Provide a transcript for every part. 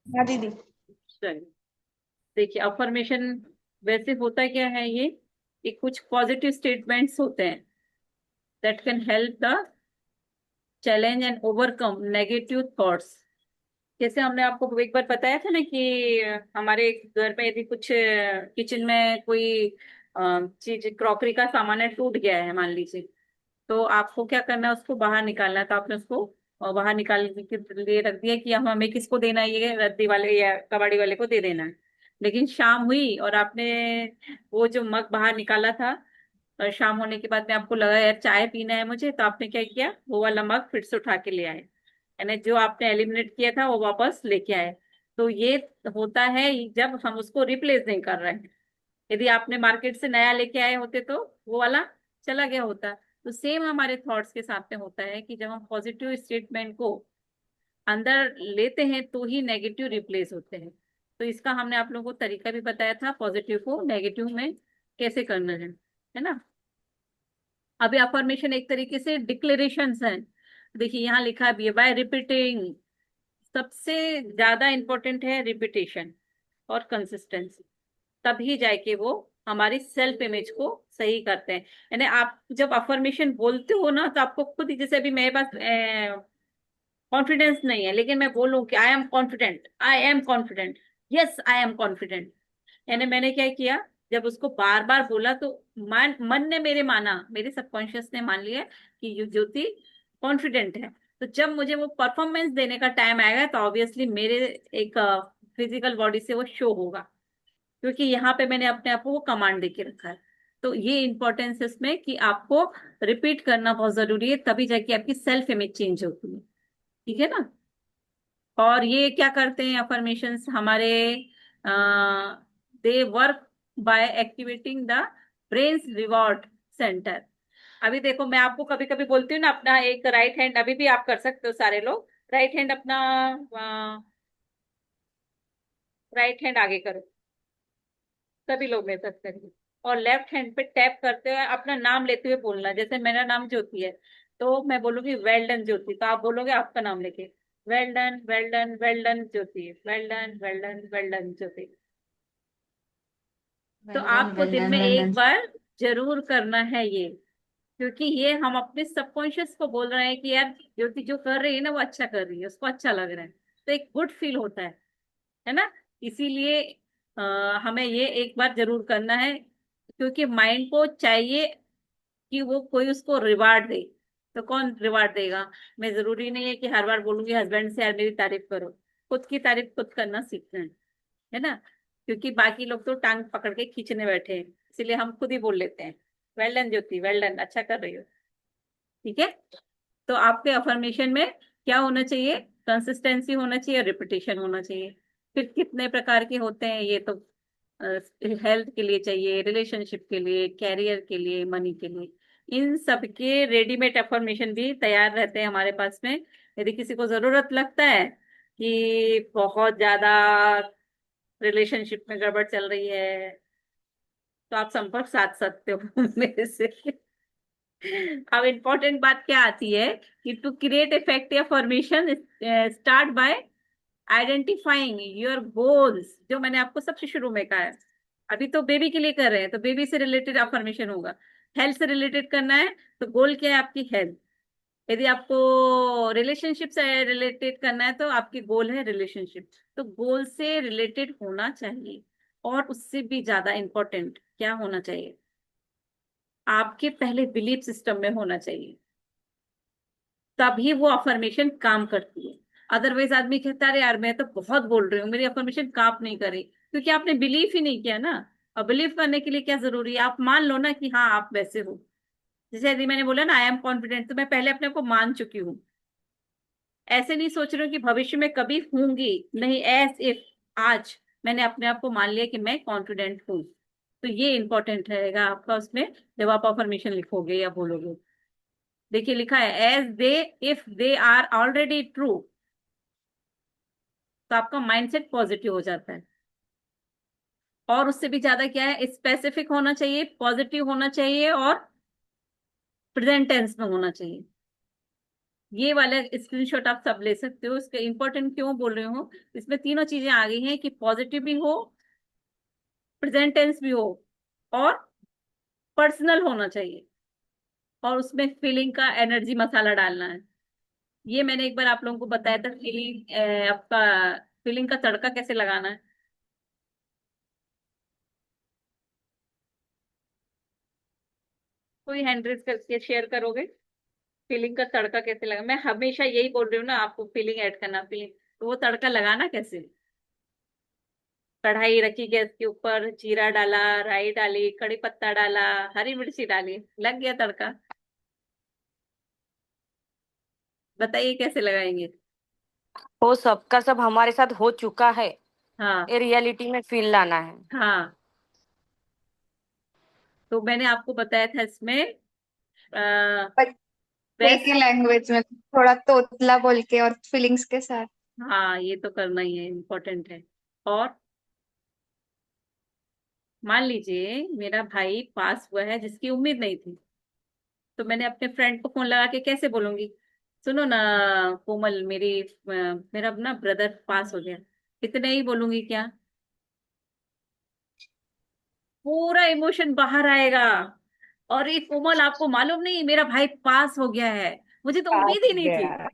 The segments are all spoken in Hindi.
हाँ दीदी। चलिए, देखिए अफर्मेशन वैसे होता क्या है ये कुछ पॉजिटिव स्टेटमेंट्स होते हैं that can help the challenge and overcome negative thoughts. जैसे हमने आपको एक बार बताया था ना कि हमारे घर में यदि कुछ किचन में कोई चीज क्रॉकरी का सामान है टूट गया है मान लीजिए, तो आपको क्या करना है, उसको बाहर निकालना है। तो आपने उसको बाहर निकालने के लिए रख दिया कि हम हमें किसको देना है, ये रद्दी वाले या कबाड़ी वाले को दे देना है। लेकिन शाम हुई और आपने वो जो मग बाहर निकाला था, और शाम होने के बाद में आपको लगा यार चाय पीना है मुझे, तो आपने क्या किया, वो वाला मग फिर से उठा के ले आए, यानी जो आपने एलिमिनेट किया था वो वापस लेके आए। तो ये होता है जब हम उसको रिप्लेस नहीं कर रहे हैं। यदि आपने मार्केट से नया लेके आए होते तो वो वाला चला गया होता। तो सेम हमारे थॉट्स के साथ में होता है कि जब हम पॉजिटिव स्टेटमेंट को अंदर लेते हैं तो ही नेगेटिव रिप्लेस होते हैं। तो इसका हमने आप लोगों को तरीका भी बताया था पॉजिटिव को नेगेटिव में कैसे करना है ना। अभी अफर्मेशन एक तरीके से डिक्लेरेशंस हैं। देखिए यहाँ लिखा भी है बाय रिपीटिंग। सबसे ज्यादा इंपॉर्टेंट है रिपीटेशन और कंसिस्टेंसी, तभी जाके वो हमारी सेल्फ इमेज को सही करते हैं। यानी आप जब अफर्मेशन बोलते हो ना तो आपको खुद ही, जैसे अभी मेरे पास कॉन्फिडेंस नहीं है लेकिन मैं बोलूं कि I am confident, I am confident, yes I am confident, यानी मैंने क्या किया, जब उसको बार बार बोला तो मन ने मेरे माना, मेरे सबकॉन्शियस ने मान लिया कि ये ज्योति कॉन्फिडेंट है। तो जब मुझे वो परफॉर्मेंस देने का टाइम आएगा तो ऑब्वियसली मेरे एक फिजिकल बॉडी से वो शो होगा, क्योंकि यहाँ पे मैंने अपने आप को वो कमांड दे के रखा है। तो ये इंपॉर्टेंस है इसमें कि आपको रिपीट करना बहुत जरूरी है, तभी जाके आपकी सेल्फ इमेज चेंज होती है। ठीक है ना। और ये क्या करते हैं अफर्मेशंस हमारे, they work by activating the brains reward centre. अभी देखो मैं आपको कभी कभी बोलती हूँ ना, अपना एक राइट हैंड, अभी भी आप कर सकते हो सारे लोग, राइट हैंड अपना, राइट हैंड आगे करो, सभी लोग ले सकते हैं। और लेफ्ट हैंड पे टैप करते हुए अपना नाम लेते हुए बोलना, जैसे मेरा नाम ज्योति है तो मैं बोलूंगी वेल डन ज्योति, तो आप बोलोगे आपका नाम लेके, well done well done well done Jyoti, well done well done well done Jyoti. तो वेल डन आपको वेल दिन डन में वेल एक डन। बार जरूर करना है ये, क्योंकि ये हम अपने सबकॉन्शियस को बोल रहे हैं कि यार ज्योति जो कर रही है ना वो अच्छा कर रही है, उसको अच्छा लग रहा है, तो एक गुड फील होता है ना। इसीलिए हमें ये एक बार जरूर करना है, क्योंकि माइंड को चाहिए कि वो कोई उसको रिवार्ड दे। तो कौन रिवार्ड देगा, मैं जरूरी नहीं है कि हर बार बोलूंगी हस्बैंड से यार मेरी तारीफ करो, खुद की तारीफ खुद करना सीखना है ना। क्योंकि बाकी लोग तो टांग पकड़ के खींचने बैठे हैं, इसलिए हम खुद ही बोल लेते हैं well done Jyoti, well done, अच्छा कर रही हो। ठीक है। तो आपके अफर्मेशन में क्या होना चाहिए, कंसिस्टेंसी होना चाहिए, रिपीटेशन होना चाहिए। फिर कितने प्रकार के होते हैं ये तो, हेल्थ के लिए चाहिए, रिलेशनशिप के लिए, कैरियर के लिए, मनी के लिए, इन सब के रेडीमेड अफर्मेशन भी तैयार रहते हैं हमारे पास में। यदि किसी को जरूरत लगता है कि बहुत ज्यादा रिलेशनशिप में गड़बड़ चल रही है, तो आप संपर्क साध सकते हो मेरे से। अब इम्पोर्टेंट बात क्या आती है कि to create effective formation start by identifying your goals, जो मैंने आपको सबसे शुरू में कहा है। अभी तो बेबी के लिए कर रहे हैं तो बेबी से रिलेटेड अफर्मेशन होगा। हेल्थ से रिलेटेड करना है तो गोल क्या है, आपकी हेल्थ। यदि आपको रिलेशनशिप से रिलेटेड करना है तो आपकी गोल है रिलेशनशिप। तो गोल से रिलेटेड होना चाहिए। और उससे भी ज्यादा इंपॉर्टेंट क्या होना चाहिए, आपके पहले बिलीफ सिस्टम में होना चाहिए, तभी वो अफर्मेशन काम करती है। अदरवाइज आदमी कहता है अरे यार मैं तो बहुत बोल रही हूँ मेरी अफर्मेशन काम नहीं करे, क्योंकि आपने बिलीव ही नहीं किया ना। और बिलीव करने के लिए क्या जरूरी है, आप मान लो ना कि हाँ आप वैसे हो। जैसे यदि मैंने बोला ना आई एम कॉन्फिडेंट, तो मैं पहले अपने आप को मान चुकी हूँ। ऐसे नहीं सोच रही हूँ कि भविष्य में कभी होंगी, नहीं, एज इफ आज मैंने अपने आप को मान लिया कि मैं कॉन्फिडेंट हूँ। तो ये इंपॉर्टेंट रहेगा आपका उसमें, जब आप अफर्मेशन लिखोगे या बोलोगे। देखिए लिखा है as they, if they are already true, तो आपका माइंडसेट पॉजिटिव हो जाता है। और उससे भी ज्यादा क्या है, स्पेसिफिक होना चाहिए, पॉजिटिव होना चाहिए और प्रेजेंट टेंस में होना चाहिए। ये वाला स्क्रीनशॉट आप सब ले सकते हो। इसका इंपॉर्टेंट क्यों बोल रही हूँ, इसमें तीनों चीजें आ गई हैं कि पॉजिटिव भी हो, प्रेजेंट टेंस भी हो, और पर्सनल होना चाहिए, और उसमें फीलिंग का एनर्जी मसाला डालना है। ये मैंने एक बार आप लोगों को बताया था, फीलिंग आपका फीलिंग का तड़का कैसे लगाना है। कोई हैंड रेज करके शेयर करोगे, फीलिंग का तड़का कैसे लगा? मैं हमेशा यही बोल रही हूँ ना आपको, फीलिंग ऐड करना, फीलिंग, तो वो तड़का लगाना कैसे? कढ़ाई रखी गैस के ऊपर, जीरा डाला, राई डाली, कड़ी पत्ता डाला, हरी मिर्ची डाली, लग गया तड़का। बताइए कैसे लगाएंगे? वो सबका सब हमारे साथ हो चुका है। हाँ। ये रियलिटी में फील लाना है। हाँ, तो मैंने आपको बताया था इसमें बच्चे बेस्ट। की लैंग्वेज में थोड़ा तोतला बोल के और फीलिंग्स के साथ। हाँ, ये तो करना ही है, इम्पोर्टेंट है। और मान लीजिए मेरा भाई पास हुआ है जिसकी उम्मीद नहीं थी, तो मैंने अपने फ्रेंड को फोन लगा के कैसे बोलूंगी, सुनो ना कोमल, मेरा ना ब्रदर पास हो गया। इतने ही बोलूंगी क्या? पूरा इमोशन बाहर आएगा। और ये कोमल, आपको मालूम नहीं मेरा भाई पास हो गया है, मुझे तो पास उम्मीद ही हो नहीं थी। गया।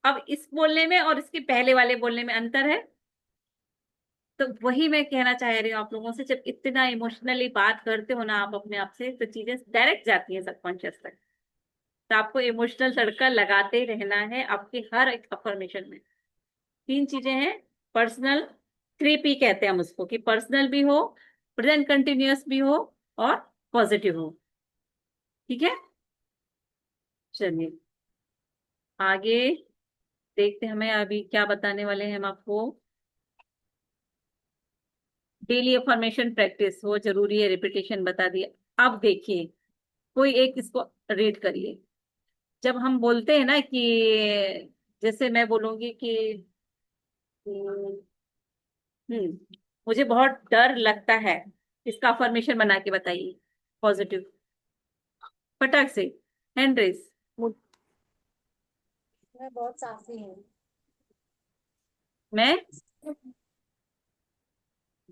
अब इस बोलने में और इसके पहले वाले बोलने में अंतर है। तो वही मैं कहना चाह रही हूँ आप लोगों से, जब इतना इमोशनली बात करते हो ना आप अपने आप से, तो चीजें डायरेक्ट जाती हैं सबकॉन्शियस तक। तो आपको इमोशनल तड़का लगाते ही रहना है आपकी हर एक अफर्मेशन में। तीन चीजें हैं, पर्सनल, 3P कहते हैं हम उसको, कि पर्सनल भी हो, प्रेजेंट कंटिन्यूअस भी हो, और पॉजिटिव हो। ठीक है, चलिए आगे देखते हैं, हमें अभी क्या बताने वाले हैं हम आपको। डेली अफर्मेशन प्रैक्टिस वो जरूरी है, रिपीटेशन बता दिया। अब देखिए, कोई एक इसको रीड करिए। जब हम बोलते हैं ना कि, जैसे मैं बोलूंगी कि हम्म, मुझे बहुत डर लगता है, इसका अफर्मेशन बना के बताइए, पॉजिटिव, फटाक से, हैंड रेस। मु- मैं बहुत साफी हूँ। मैं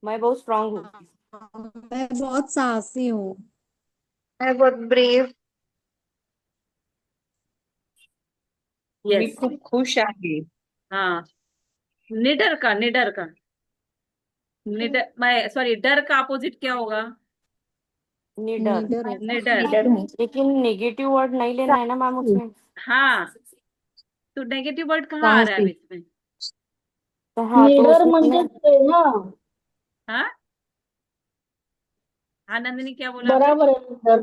मैं बहुत स्ट्रांग हूँ। मैं बहुत साहसी हूँ। मैं बहुत ब्रेव। यस। मैं खूब खुश आहे। हाँ, निडर का निडर, मैं सॉरी, डर का अपोजिट क्या होगा? निडर। निडर हूँ। निडर। निडर हूँ। लेकिन नेगेटिव वर्ड नहीं लेना है ना मैम साहसी। उसमें। हाँ, तो नेगेटिव वर्ड कहाँ आ रहा है अब साहसी। इसमें? तो हाँ, तो निडर उसमें म्हणजे मैं ते ना। हाँ। हाँ नंदिनी, क्या बोला आपने? बराबर है निडर।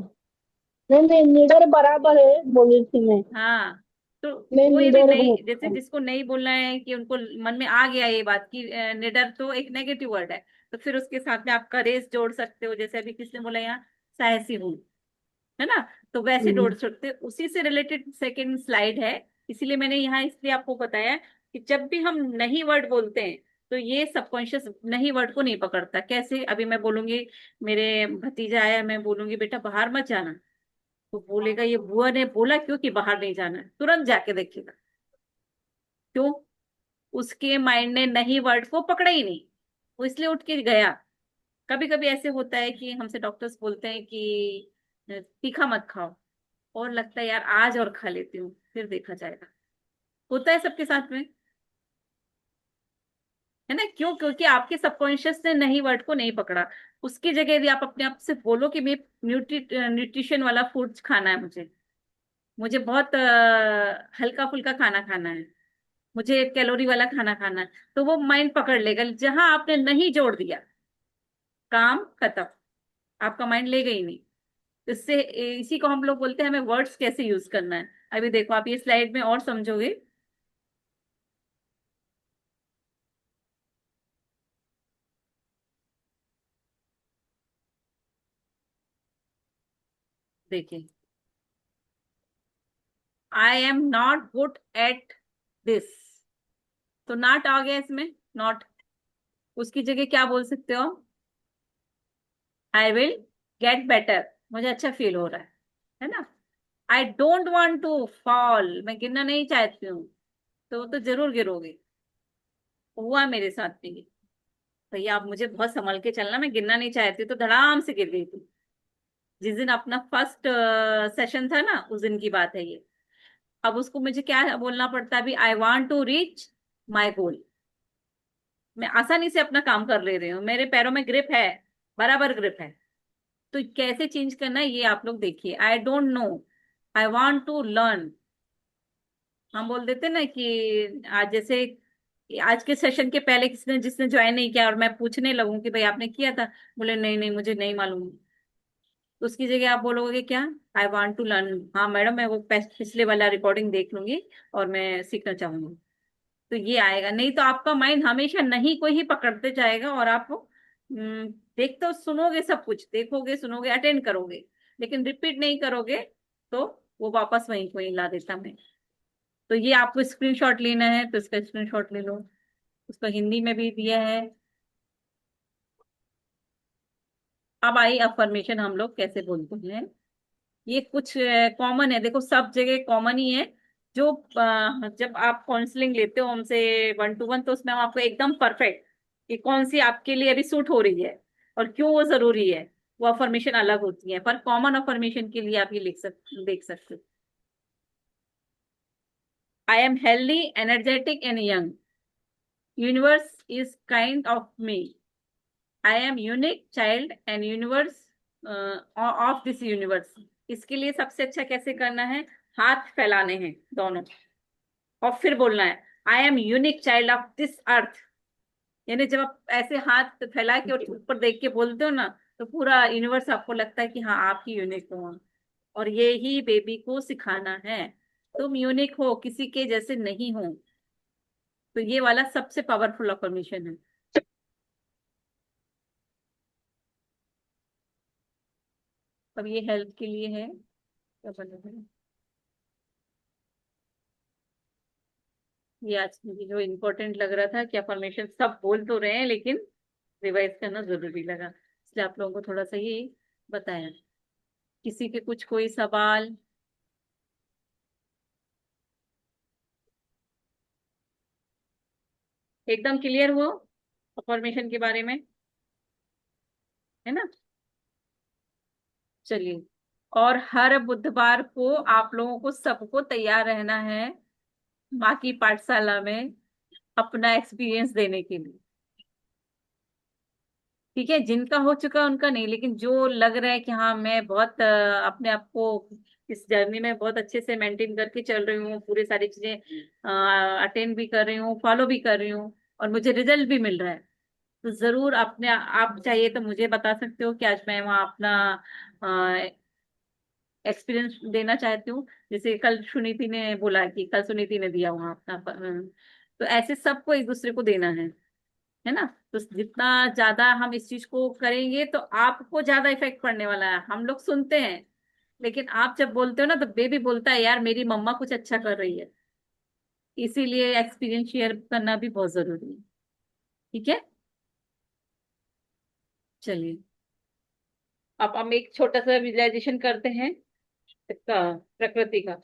नहीं नहीं, निडर बराबर है बोली थी मैं। हाँ, तो मैं वो यदि निडर हूँ। नहीं, जैसे जिसको नहीं बोलना है, कि उनको मन में आ गया ये बात कि निडर तो एक नेगेटिव वर्ड है, तो फिर उसके साथ में आप करेज जोड़ सकते हो, जैसे अभी किसने बोला यहाँ, साहसी हूँ, है ना? तो वैसे जोड़ हम्म। सकते हो, उसी से रिलेटेड सेकंड स्लाइड है। इसीलिए मैंने यहाँ इसलिए आपको बताया कि जब भी हम नहीं वर्ड बोलते हैं, तो ये सबकॉन्शियस नहीं वर्ड को नहीं पकड़ता। कैसे? अभी मैं बोलूंगी, मेरे भतीजा आया, मैं बोलूंगी बेटा बाहर मत जाना, तो बोलेगा ये बुआ ने बोला क्यों कि बाहर नहीं जाना है, तुरंत जाके देखेगा। क्यों? उसके माइंड ने नहीं वर्ड को पकड़ा ही नहीं, वो इसलिए उठ के गया। कभी कभी ऐसे होता है कि हमसे डॉक्टर्स बोलते हैं कि तीखा मत खाओ, और लगता है यार आज और खा लेती हूँ, फिर देखा जाएगा। होता है सबके साथ में, है ना? क्यों? क्योंकि आपके सबकॉन्शियस ने नहीं वर्ड को नहीं पकड़ा। उसकी जगह यदि आप अपने आप से बोलो कि मैं न्यूट्रिशन वाला फूड खाना है, मुझे मुझे बहुत हल्का फुल्का खाना खाना है, मुझे कैलोरी वाला खाना खाना है, तो वो माइंड पकड़ लेगा। जहां आपने नहीं जोड़ दिया, काम खत्म, आपका माइंड लेगा ही नहीं। इससे इसी को हम लोग बोलते हैं हमें वर्ड्स कैसे यूज करना है। अभी देखो, आप ये स्लाइड में और समझोगे। देखिए, I am not good at this, तो नॉट आ गया इसमें, नॉट। उसकी जगह क्या बोल सकते हो? आई विल गेट बेटर, मुझे अच्छा फील हो रहा है ना? I don't want to fall, मैं गिरना नहीं चाहती हूँ, तो जरूर गिरोगे। हुआ मेरे साथ भी। भैया आप मुझे बहुत संभल के चलना, मैं गिरना नहीं चाहती तो धड़ाम से गिर गई थी। जिस दिन अपना फर्स्ट सेशन था ना, उस दिन की बात है ये। अब उसको मुझे क्या बोलना पड़ता है अभी, I want to reach my goal. मैं आसानी से अपना काम कर ले रही हूँ, मेरे पैरों में ग्रिप है, बराबर ग्रिप है। तो कैसे चेंज करना है ये आप लोग देखिए। I don't know, I want to learn. हम बोल देते ना कि आज जैसे आज के सेशन के पहले किसी ने जिसने ज्वाइन नहीं किया और मैं पूछने लगूं कि भाई आपने किया था, बोले नहीं नहीं मुझे नहीं मालूम, तो उसकी जगह आप बोलोगे क्या, आई वांट टू लर्न। हाँ मैडम मैं वो पिछले वाला रिकॉर्डिंग देख लूंगी और मैं सीखना चाहूंगी। तो ये आएगा। नहीं तो आपका माइंड हमेशा नहीं को ही पकड़ते जाएगा और आप देख तो सुनोगे, सब कुछ देखोगे सुनोगे अटेंड करोगे, लेकिन रिपीट नहीं करोगे, तो वो वापस वहीं को ही ला देता मैं। तो ये आपको स्क्रीनशॉट लेना है तो इसका स्क्रीनशॉट ले लो। उसका हिंदी में भी दिया है। अब आई अफर्मेशन हम लोग कैसे बोलते हैं। ये कुछ कॉमन है, देखो सब जगह कॉमन ही है। जो जब आप काउंसलिंग लेते हो हमसे 1 to 1, तो उसमें हम आपको एकदम परफेक्ट कि कौन सी आपके लिए अभी सूट हो रही है और क्यों वो जरूरी है, वो अफर्मेशन अलग होती है। पर कॉमन अफर्मेशन के लिए आप ये देख सकते हो। I am healthy energetic and young, universe is kind of me, I am unique child and universe of this universe. इसके लिए सबसे अच्छा कैसे करना है, हाथ फैलाने हैं दोनों और फिर बोलना है I am unique child of this earth. यानी जब आप ऐसे हाथ फैला के और ऊपर देख के बोलते हो ना, तो पूरा यूनिवर्स आपको लगता है कि हाँ आप ही यूनिक हो। और ये ही बेबी को सिखाना है, तुम यूनिक हो, किसी के जैसे नहीं हो। तो ये वाला सबसे पावरफुल अफर्मेशन है। अब ये हेल्थ के लिए है, क्या बोलेंगे? ये आज मुझे जो इम्पोर्टेंट लग रहा था कि अफर्मेशन सब बोल तो रहे हैं लेकिन रिवाइज करना जरूरी लगा, इसलिए आप लोगों को थोड़ा सा ये बताया। किसी के कुछ कोई सवाल? एकदम क्लियर हो अफर्मेशन के बारे में, है ना? चलिए। और हर बुधवार को आप लोगों को सबको तैयार रहना है माँ की पाठशाला में अपना एक्सपीरियंस देने के लिए। ठीक है, जिनका हो चुका है उनका नहीं, लेकिन जो लग रहा है कि हाँ मैं बहुत अपने आप को इस जर्नी में बहुत अच्छे से मेंटेन करके चल रही हूँ, पूरे सारी चीजें अटेंड भी कर रही हूँ, फॉलो भी कर रही हूँ और मुझे रिजल्ट भी मिल रहा है, तो जरूर अपने आप चाहिए तो मुझे बता सकते हो कि आज मैं वहाँ अपना एक्सपीरियंस देना चाहती हूँ। जैसे कल सुनीति ने बोला कि कल सुनीति ने दिया वहाँ अपना तो ऐसे सबको एक दूसरे को देना है ना? तो जितना ज्यादा हम इस चीज को करेंगे तो आपको ज्यादा इफेक्ट पड़ने वाला है। हम लोग सुनते हैं, लेकिन आप जब बोलते हो ना तो बेबी बोलता है यार मेरी मम्मा कुछ अच्छा कर रही है। इसीलिए एक्सपीरियंस शेयर करना भी बहुत जरूरी है। ठीक है, चलिए। अब हम एक छोटा सा विजुअलाइजेशन करते हैं इसका, प्रकृति का।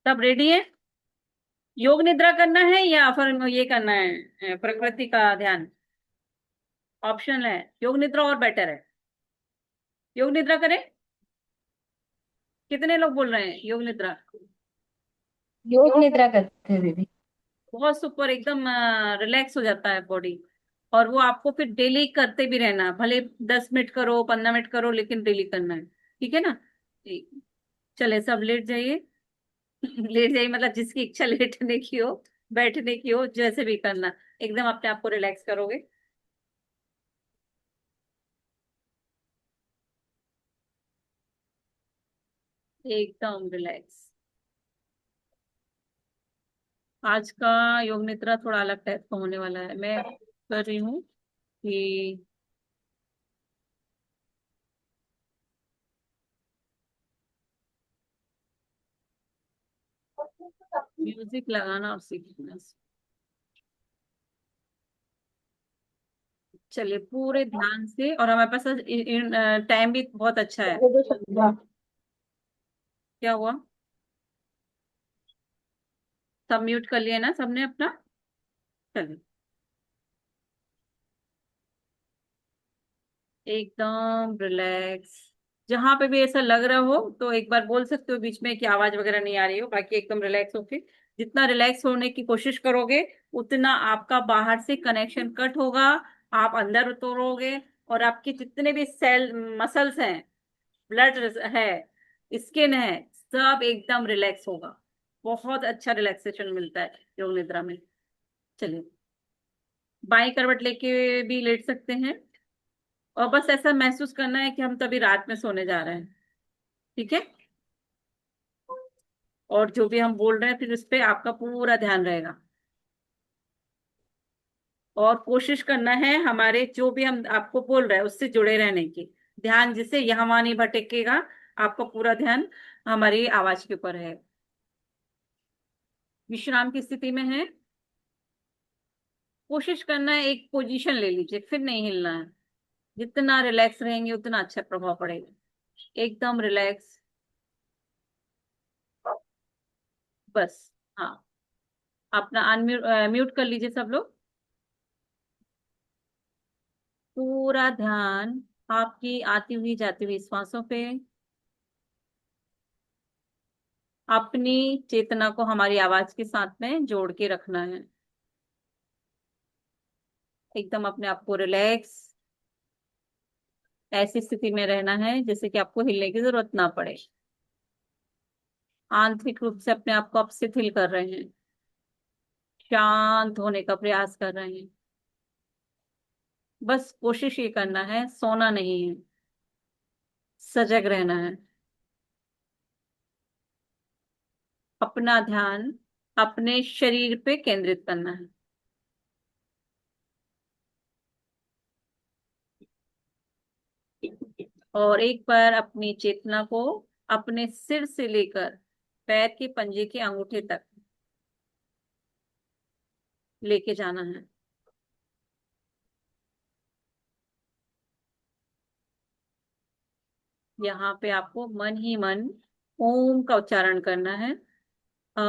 सब रेडी है? योग निद्रा करना है या फिर ये करना है प्रकृति का ध्यान? ऑप्शन है, योग निद्रा और बेटर है। योग निद्रा करें? कितने लोग बोल रहे हैं योग निद्रा? योग निद्रा करते हैं दीदी। बहुत सुपर, एकदम रिलैक्स हो जाता है बॉडी। और वो आपको फिर डेली करते भी रहना, भले 10 मिनट करो 15 मिनट करो, लेकिन डेली करना है। ठीक है ना? ठीक। चले सब लेट जाइए। लेट जाइए मतलब जिसकी इच्छा लेटने की हो, बैठने की हो, जैसे भी करना, एकदम अपने आप को रिलैक्स करोगे। एकदम रिलैक्स। आज का योग निद्रा थोड़ा अलग टाइप का होने वाला है, मैं कर रही हूँ कि म्यूजिक लगाना और सीखना। चलिए पूरे ध्यान से, और हमारे पास टाइम भी बहुत अच्छा है। क्या हुआ? सब म्यूट कर लिया ना सबने अपना? चलिए एकदम रिलैक्स। जहां पे भी ऐसा लग रहा हो तो एक बार बोल सकते हो बीच में कि आवाज वगैरह नहीं आ रही हो, बाकी एकदम रिलैक्स होके। जितना रिलैक्स होने की कोशिश करोगे उतना आपका बाहर से कनेक्शन कट होगा, आप अंदर उतरोगे, और आपके जितने भी सेल मसल्स हैं, ब्लड है, स्किन है, सब एकदम रिलैक्स होगा। बहुत अच्छा रिलैक्सेशन मिलता है योग निद्रा में। चलिए बाई करवट लेके भी लेट सकते हैं, और बस ऐसा महसूस करना है कि हम तभी रात में सोने जा रहे हैं। ठीक है? और जो भी हम बोल रहे हैं फिर उस पे आपका पूरा ध्यान रहेगा, और कोशिश करना है हमारे जो भी हम आपको बोल रहे हैं उससे जुड़े रहने की। ध्यान जिससे यहाँ वहां नहीं भटकेगा, आपका पूरा ध्यान हमारी आवाज के ऊपर है। विश्राम की स्थिति में है। कोशिश करना है एक पोजीशन ले लीजिए, फिर नहीं हिलना है। जितना रिलैक्स रहेंगे उतना अच्छा प्रभाव पड़ेगा। एकदम रिलैक्स। बस। हाँ, अपना अनम्यूट म्यूट कर लीजिए सब लोग। पूरा ध्यान आपकी आती हुई जाती हुई श्वासों पे, अपनी चेतना को हमारी आवाज के साथ में जोड़ के रखना है। एकदम अपने आप को रिलैक्स ऐसी स्थिति में रहना है जैसे कि आपको हिलने की जरूरत ना पड़े। आंतरिक रूप से अपने आप को आप शिथिल कर रहे हैं, शांत होने का प्रयास कर रहे हैं। बस कोशिश ये करना है, सोना नहीं है, सजग रहना है। अपना ध्यान अपने शरीर पे केंद्रित करना है। और एक बार अपनी चेतना को अपने सिर से लेकर पैर के पंजे के अंगूठे तक लेके जाना है। यहाँ पे आपको मन ही मन ओम का उच्चारण करना है। ओम।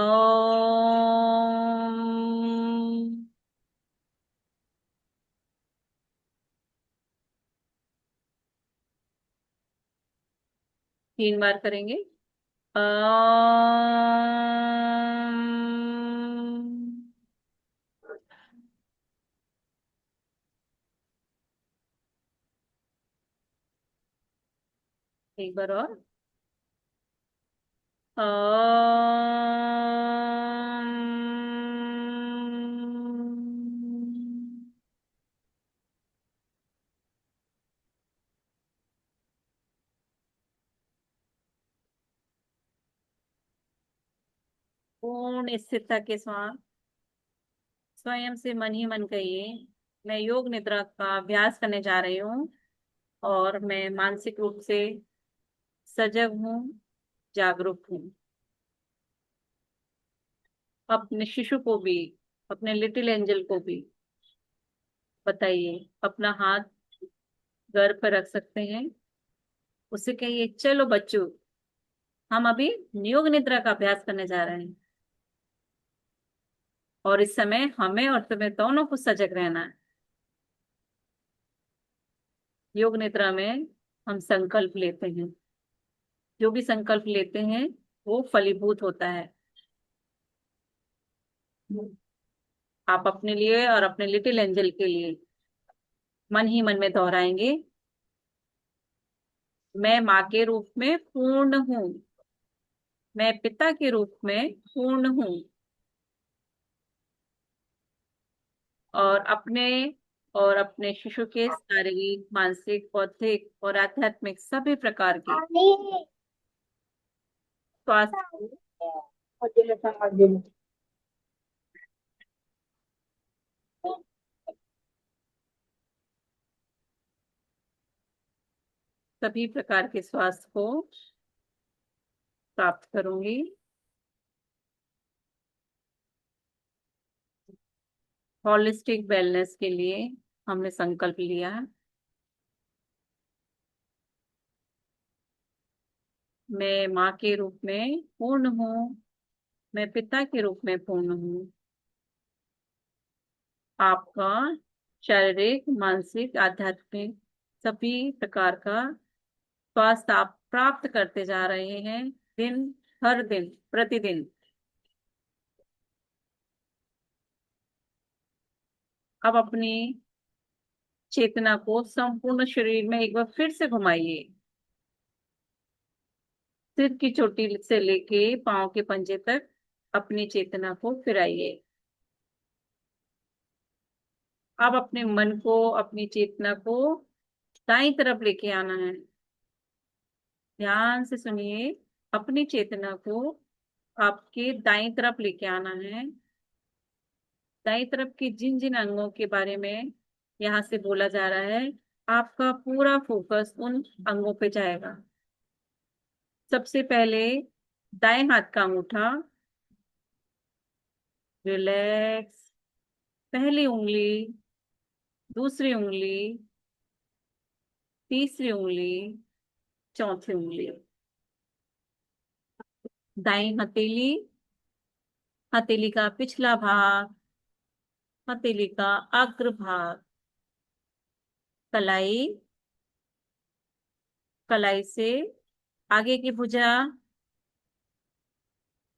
3 बार करेंगे। ओम। एक बार और। ओम। पूर्ण स्थिरता के साथ स्वयं से मन ही मन कहिए, मैं योग निद्रा का अभ्यास करने जा रही हूँ, और मैं मानसिक रूप से सजग हूँ, जागरूक हूँ। अपने शिशु को भी, अपने लिटिल एंजल को भी बताइए, अपना हाथ गर्भ पर रख सकते हैं। उससे कहिए, चलो बच्चों, हम अभी योग निद्रा का अभ्यास करने जा रहे हैं, और इस समय हमें और तुम्हें दोनों को सजग रहना है। योग निद्रा में हम संकल्प लेते हैं, जो भी संकल्प लेते हैं वो फलीभूत होता है। आप अपने लिए और अपने लिटिल एंजल के लिए मन ही मन में दोहराएंगे, मैं माँ के रूप में पूर्ण हूँ, मैं पिता के रूप में पूर्ण हूँ, और अपने शिशु के शारीरिक, मानसिक, बौद्धिक और आध्यात्मिक सभी प्रकार के स्वास्थ्य सभी प्रकार के स्वास्थ्य को प्राप्त करूंगी। होलिस्टिक वेलनेस के लिए हमने संकल्प लिया है। मैं माँ के रूप में पूर्ण हूँ, मैं पिता के रूप में पूर्ण हूँ। आपका शारीरिक, मानसिक, आध्यात्मिक सभी प्रकार का स्वास्थ्य आप प्राप्त करते जा रहे हैं, हर दिन, प्रतिदिन। अब अपनी चेतना को संपूर्ण शरीर में एक बार फिर से घुमाइए। सिर की चोटी से लेके पांव के पंजे तक अपनी चेतना को फिराइए। अब अपने मन को, अपनी चेतना को दाईं तरफ लेके आना है। ध्यान से सुनिए, अपनी चेतना को आपके दाईं तरफ लेके आना है। दाईं तरफ के जिन जिन अंगों के बारे में यहाँ से बोला जा रहा है, आपका पूरा फोकस उन अंगों पे जाएगा। सबसे पहले दाएं हाथ का अंगूठा, रिलैक्स। पहली उंगली, दूसरी उंगली, तीसरी उंगली, चौथी उंगली। दाईं हथेली, हथेली का पिछला भाग, हथेली का अग्र भाग, कलाई, कलाई से आगे की भुजा,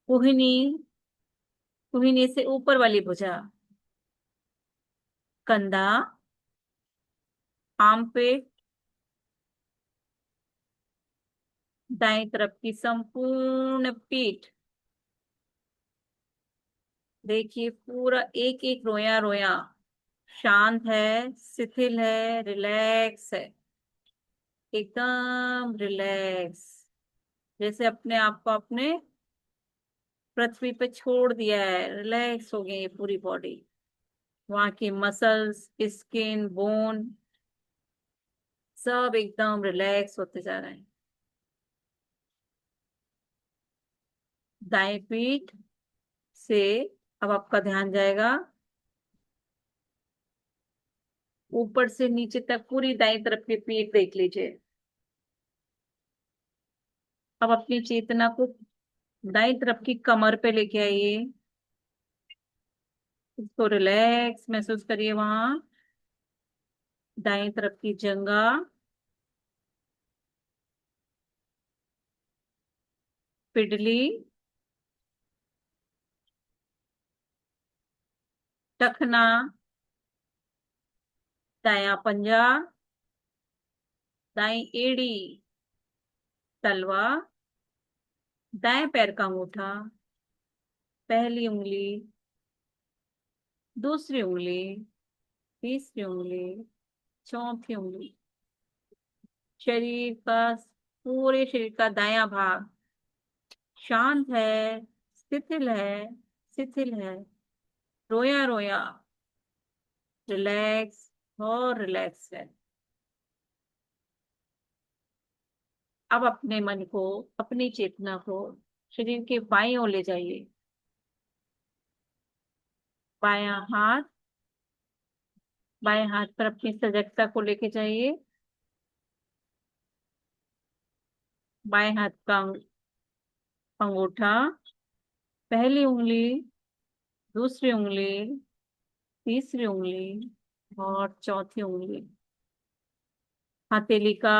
कुहनी, कुहनी से ऊपर वाली भुजा, कंधा, आर्मपिट, दाएं तरफ की संपूर्ण पीठ। देखिए पूरा एक एक रोया रोया शांत है, शिथिल है, रिलैक्स है, एकदम रिलैक्स, जैसे अपने आप को अपने पृथ्वी पे छोड़ दिया है। रिलैक्स हो गई ये पूरी बॉडी। वहां की मसल्स, स्किन, बोन सब एकदम रिलैक्स होते जा रहे हैं। दाएं पीठ से अब आपका ध्यान जाएगा ऊपर से नीचे तक, पूरी दाईं तरफ की पीठ देख लीजिए। अब अपनी चेतना को दाईं तरफ की कमर पे लेके आइए। उसको रिलैक्स महसूस करिए। वहां दाईं तरफ की जंघा, पिडली, टखना, दायां पंजा, दाईं एड़ी, तलवा, दाएं पैर का अंगूठा, पहली उंगली, दूसरी उंगली, तीसरी उंगली, चौथी उंगली। शरीर का, पूरे शरीर का दायां भाग शांत है, शिथिल है, शिथिल है, रोया रोया, रिलैक्स और रिलैक्स है। अब अपने मन को, अपनी चेतना को शरीर के बाईं ओर ले जाइए। बायां हाथ, बाएं हाथ पर अपनी सजगता को लेके जाइए। बाएं हाथ का अंगूठा, पहली उंगली, दूसरी उंगली, तीसरी उंगली और चौथी उंगली। हथेली का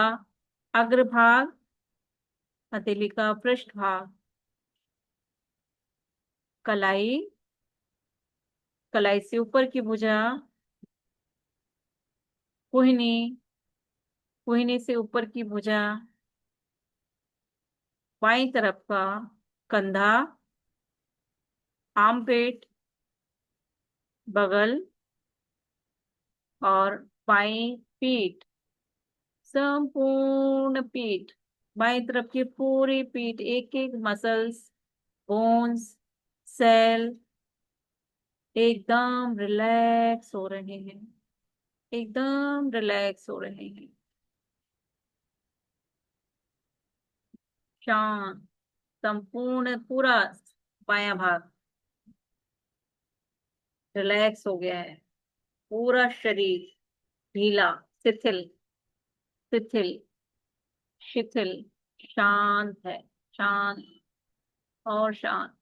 अग्रभाग, हथेली का पृष्ठ भाग, कलाई, कलाई से ऊपर की भुजा, कुहनी, कुहनी से ऊपर की भुजा, बाईं तरफ का कंधा, आर्मपिट, बगल और बाईं पीठ, संपूर्ण पीठ, बाईं तरफ की पूरी पीठ, एक एक मसल्स, बोन्स, सेल एकदम रिलैक्स हो रहे हैं, एकदम रिलैक्स हो रहे हैं। शांत, संपूर्ण पूरा बायां भाग रिलैक्स हो गया है। पूरा शरीर ढीला, शिथिल, शिथिल, शिथिल, शांत है, शांत और शांत।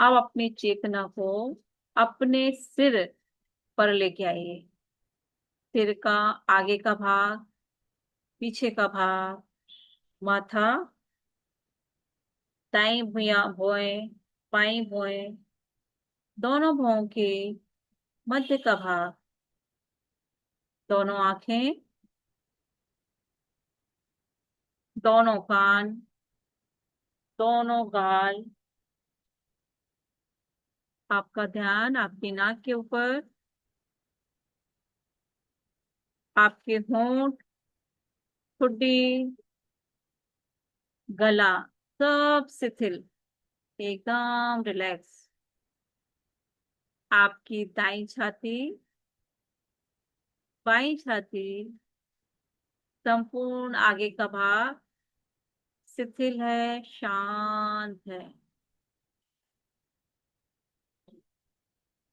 अब अपनी चेतना को अपने सिर पर लेके आइए। सिर का आगे का भाग, पीछे का भाग, माथा, दाएं भुआएं, बाएं भुआएं, दोनों भुआओं के मध्य का भाग, दोनों आंखें, दोनों कान, दोनों गाल। आपका ध्यान आपकी नाक के ऊपर, आपके होंठ, ठुड्डी, गला, सब शिथिल, एकदम रिलैक्स। आपकी दाईं छाती, बाईं छाती, संपूर्ण आगे का भाग शिथिल है, शांत है।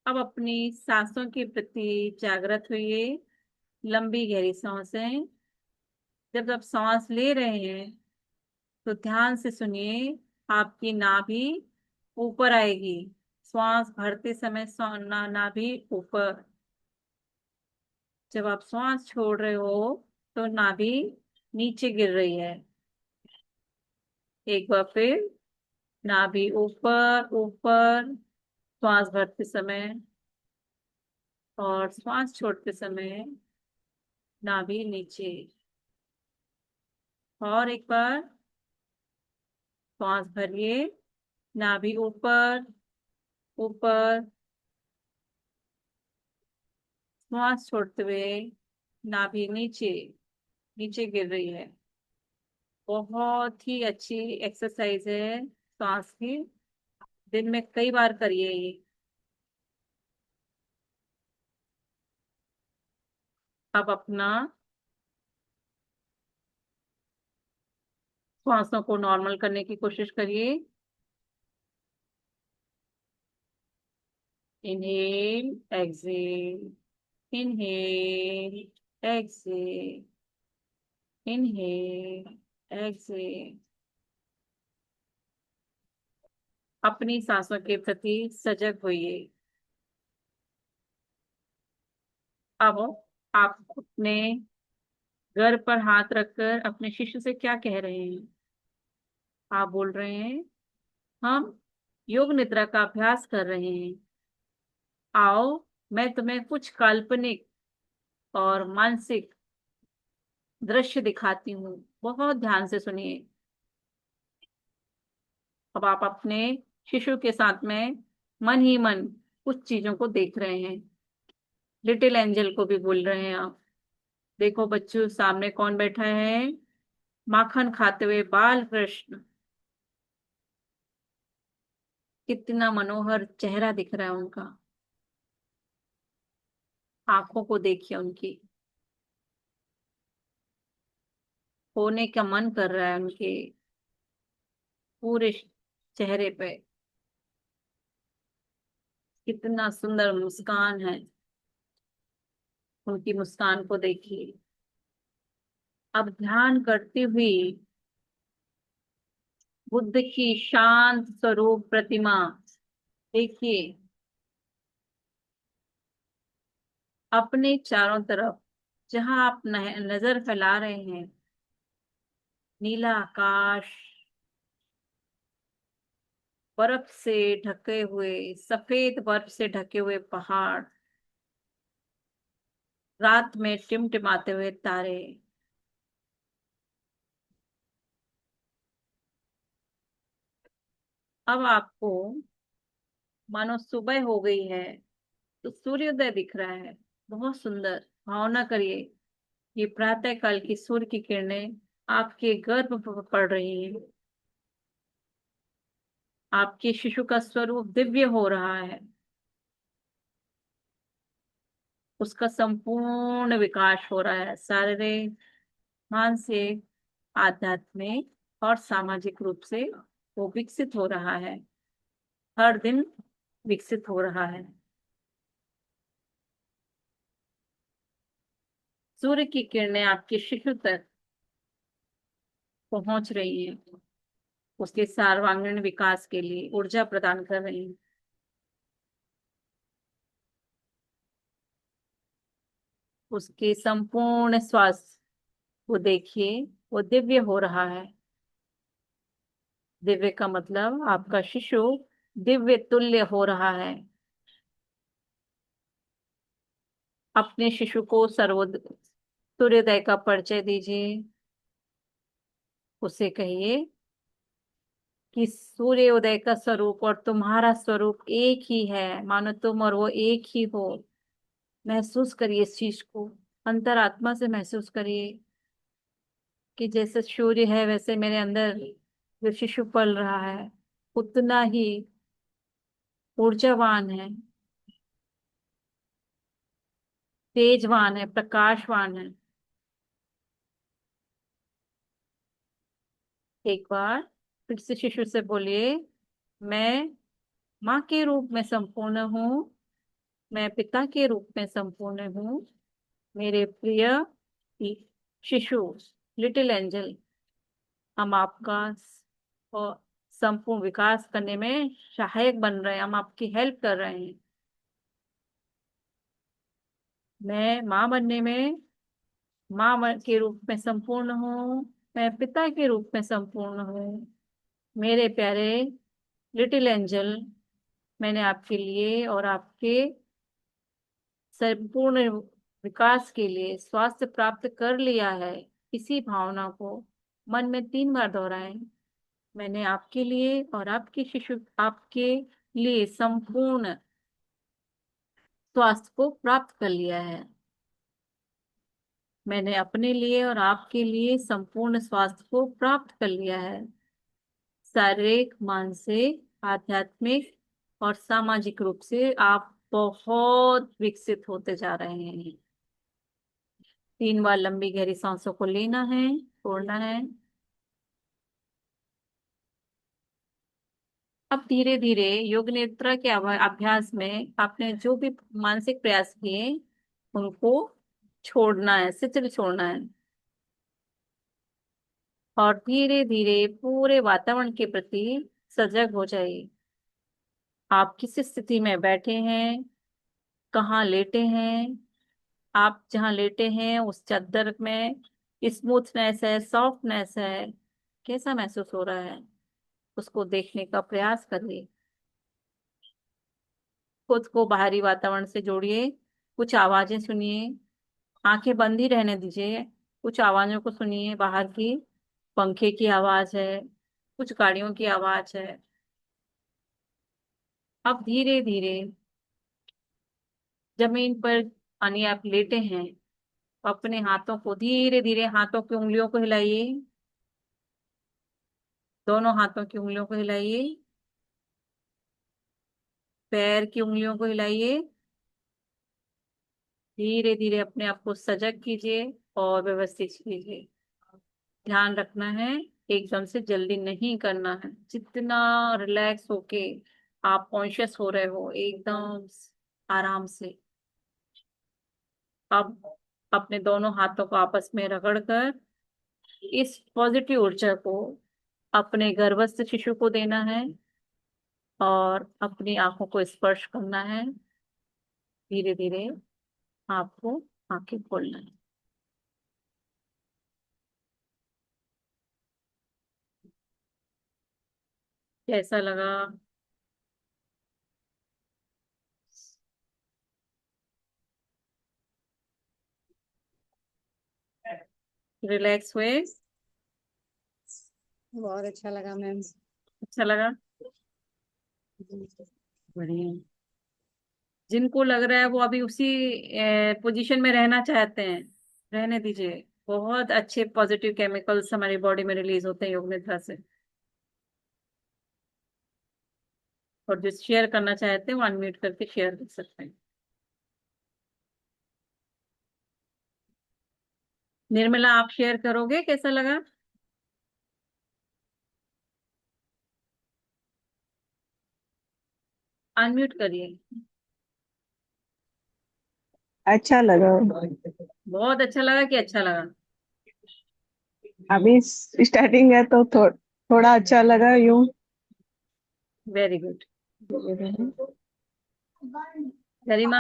अब अपनी सांसों के प्रति जागृत होइए। लंबी गहरी सांसें। जब आप सांस ले रहे हैं तो ध्यान से सुनिए, आपकी नाभि ऊपर आएगी। श्वास भरते समय नाभि ऊपर। जब आप श्वास छोड़ रहे हो तो नाभि नीचे गिर रही है। एक बार फिर, नाभि ऊपर ऊपर श्वास भरते समय, और श्वास छोड़ते समय नाभि नीचे। और एक बार श्वास भरिए, नाभि ऊपर ऊपर, श्वास छोड़ते हुए नाभि नीचे, नीचे गिर रही है। बहुत ही अच्छी एक्सरसाइज है सांस की। दिन में कई बार करिए ये। अब अपना श्वासों को नॉर्मल करने की कोशिश करिए। Inhale, exhale, inhale, exhale, inhale, exhale. अपनी सांसों के प्रति सजग होइए। अब आप अपने घर पर हाथ रखकर अपने शिष्य से क्या कह रहे हैं? आप बोल रहे हैं, हम योग निद्रा का अभ्यास कर रहे हैं। आओ, मैं तुम्हें कुछ काल्पनिक और मानसिक दृश्य दिखाती हूँ। बहुत ध्यान से सुनिए। अब आप अपने शिशु के साथ में मन ही मन कुछ चीजों को देख रहे हैं। लिटिल एंजल को भी बोल रहे हैं आप। देखो बच्चों, सामने कौन बैठा है? माखन खाते हुए बाल कृष्ण। कितना मनोहर चेहरा दिख रहा है उनका। आंखों को देखिए उनकी, होने का मन कर रहा है उनके पूरे चेहरे पे। कितना सुंदर मुस्कान है, उनकी मुस्कान को देखिए। अब ध्यान करती हुई बुद्ध की शांत स्वरूप प्रतिमा देखिए। अपने चारों तरफ जहां आप नजर फैला रहे हैं, नीला आकाश, बर्फ से ढके हुए, सफेद बर्फ से ढके हुए पहाड़, रात में टिमटिमाते हुए तारे। अब आपको मानो सुबह हो गई है तो सूर्योदय दिख रहा है। बहुत सुंदर भावना करिए। ये प्रातः काल की सूर्य की किरणें आपके गर्भ पर पड़ रही हैं। आपके शिशु का स्वरूप दिव्य हो रहा है। उसका संपूर्ण विकास हो रहा है, शारीरिक, मानसिक, आध्यात्मिक और सामाजिक रूप से वो विकसित हो रहा है, हर दिन विकसित हो रहा है। सूर्य की किरणें आपके शिशु तक पहुंच रही हैं, उसके सर्वांगीण विकास के लिए ऊर्जा प्रदान कर रही हैं। उसके संपूर्ण स्वास्थ्य को देखिए, वो दिव्य हो रहा है। दिव्य का मतलब आपका शिशु दिव्य तुल्य हो रहा है। अपने शिशु को सूर्योदय का परिचय दीजिए। उसे कहिए कि सूर्योदय का स्वरूप और तुम्हारा स्वरूप एक ही है, मानो तुम और वो एक ही हो। महसूस करिए इस चीज को, अंतरात्मा से महसूस करिए कि जैसे सूर्य है वैसे मेरे अंदर जो शिशु पल रहा है उतना ही ऊर्जावान है, तेजवान है, प्रकाशवान है। एक बार फिर से शिशु से बोलिए, मैं माँ के रूप में संपूर्ण हूँ, मैं पिता के रूप में संपूर्ण हूँ। मेरे प्रिय शिशु, लिटिल एंजल, हम आपका और संपूर्ण विकास करने में सहायक बन रहे हैं, हम आपकी हेल्प कर रहे हैं। मैं माँ बनने में के रूप में संपूर्ण हूँ, मैं पिता के रूप में संपूर्ण हूँ। मेरे प्यारे लिटिल एंजल, मैंने आपके लिए और आपके संपूर्ण विकास के लिए स्वास्थ्य प्राप्त कर लिया है। इसी भावना को मन में 3 बार दोहराएं। मैंने आपके लिए और आपके शिशु आपके लिए संपूर्ण स्वास्थ्य को प्राप्त कर लिया है। मैंने अपने लिए और आपके लिए संपूर्ण स्वास्थ्य को प्राप्त कर लिया है। शारीरिक, मानसिक, आध्यात्मिक और सामाजिक रूप से आप बहुत विकसित होते जा रहे हैं। 3 बार लंबी गहरी सांसों को लेना है, छोड़ना है। अब धीरे धीरे योग निद्रा के अभ्यास में आपने जो भी मानसिक प्रयास किए उनको छोड़ना है, शिथिल छोड़ना है। और धीरे धीरे पूरे वातावरण के प्रति सजग हो जाइए। आप किस स्थिति में बैठे हैं, कहाँ लेटे हैं, आप जहाँ लेटे हैं उस चादर में स्मूथनेस है, सॉफ्टनेस है, कैसा महसूस हो रहा है, उसको देखने का प्रयास करिए। खुद को बाहरी वातावरण से जोड़िए, कुछ आवाजें सुनिए, आंखें बंद ही रहने दीजिए। कुछ आवाजों को सुनिए, बाहर की पंखे की आवाज है, कुछ गाड़ियों की आवाज है। अब धीरे धीरे जमीन पर यानी आप लेटे हैं, अपने हाथों को धीरे धीरे हाथों की उंगलियों को हिलाइए, दोनों हाथों की उंगलियों को हिलाइए, पैर की उंगलियों को हिलाइए। धीरे धीरे अपने आप को सजग कीजिए और व्यवस्थित कीजिए। ध्यान रखना है, एकदम से जल्दी नहीं करना है। जितना रिलैक्स होके आप कॉन्शियस हो रहे हो, एकदम आराम से। अब अपने दोनों हाथों को आपस में रगड़कर इस पॉजिटिव ऊर्जा को अपने गर्भस्थ शिशु को देना है और अपनी आंखों को स्पर्श करना है। धीरे धीरे आपको आंखें खोलना है। कैसा लगा? रिलैक्स हुए? बहुत अच्छा लगा मैम। अच्छा लगा? बढ़िया। जिनको लग रहा है वो अभी उसी पोजीशन में रहना चाहते हैं, रहने दीजिए। बहुत अच्छे पॉजिटिव केमिकल्स हमारी बॉडी में रिलीज होते हैं योग निद्रा से। और जो शेयर करना चाहते हैं वो अनम्यूट करके शेयर कर सकते हैं। निर्मला, आप शेयर करोगे कैसा लगा? अनम्यूट करिए। अच्छा लगा। बहुत अच्छा लगा कि अच्छा लगा? अभी स्टार्टिंग है तो थोड़ा अच्छा लगा यूं। Very good. Garima,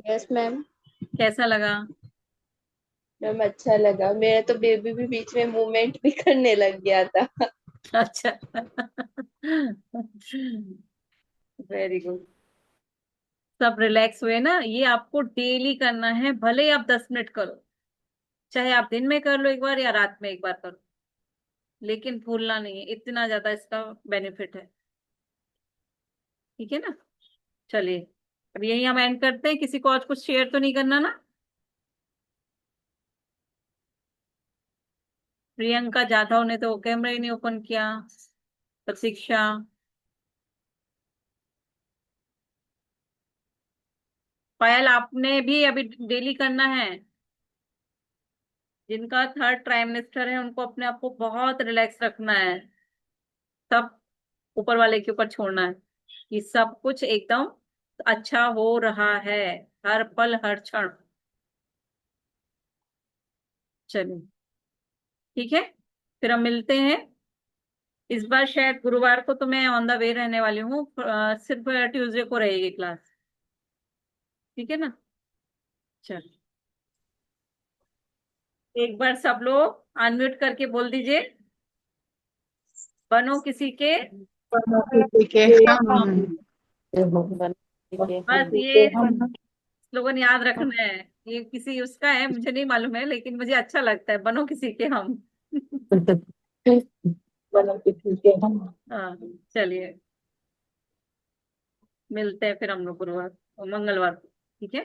yes ma'am. कैसा लगा? मैम अच्छा लगा, मेरा तो बेबी भी बीच में मूवमेंट भी करने लग गया था। अच्छा। Very good. सब रिलैक्स हुए ना? ये आपको डेली करना है, भले ही आप 10 मिनट करो, चाहे आप दिन में कर लो एक बार या रात में एक बार करो, लेकिन भूलना नहीं है, इतना ज्यादा इसका बेनिफिट है। ठीक है ना? चलिए, अब यही हम एंड करते हैं। किसी को और कुछ शेयर तो नहीं करना ना? प्रियंका जाधव ने तो कैमरा ही नहीं ओपन किया। प्रतीक्षा, पायल, आपने भी अभी डेली करना है। जिनका थर्ड ट्राइमेस्टर है उनको अपने आप को बहुत रिलैक्स रखना है, सब ऊपर वाले के ऊपर छोड़ना है कि सब कुछ एकदम अच्छा हो रहा है, हर पल हर क्षण। चलिए, ठीक है, फिर हम मिलते हैं। इस बार शायद गुरुवार को तो मैं ऑन द वे रहने वाली हूँ, सिर्फ ट्यूसडे को रहेगी क्लास। ठीक है ना? चल, एक बार सब लोग अनम्यूट करके बोल दीजिए, बनो किसी के। ठीक है हम। बस ये स्लोगन याद रखना है। ये किसी उसका है मुझे नहीं मालूम है, लेकिन मुझे अच्छा लगता है, बनो किसी के हम। ठीक है हम। हाँ, चलिए, मिलते हैं फिर हम लोग गुरुवार मंगलवार को। ठीक है।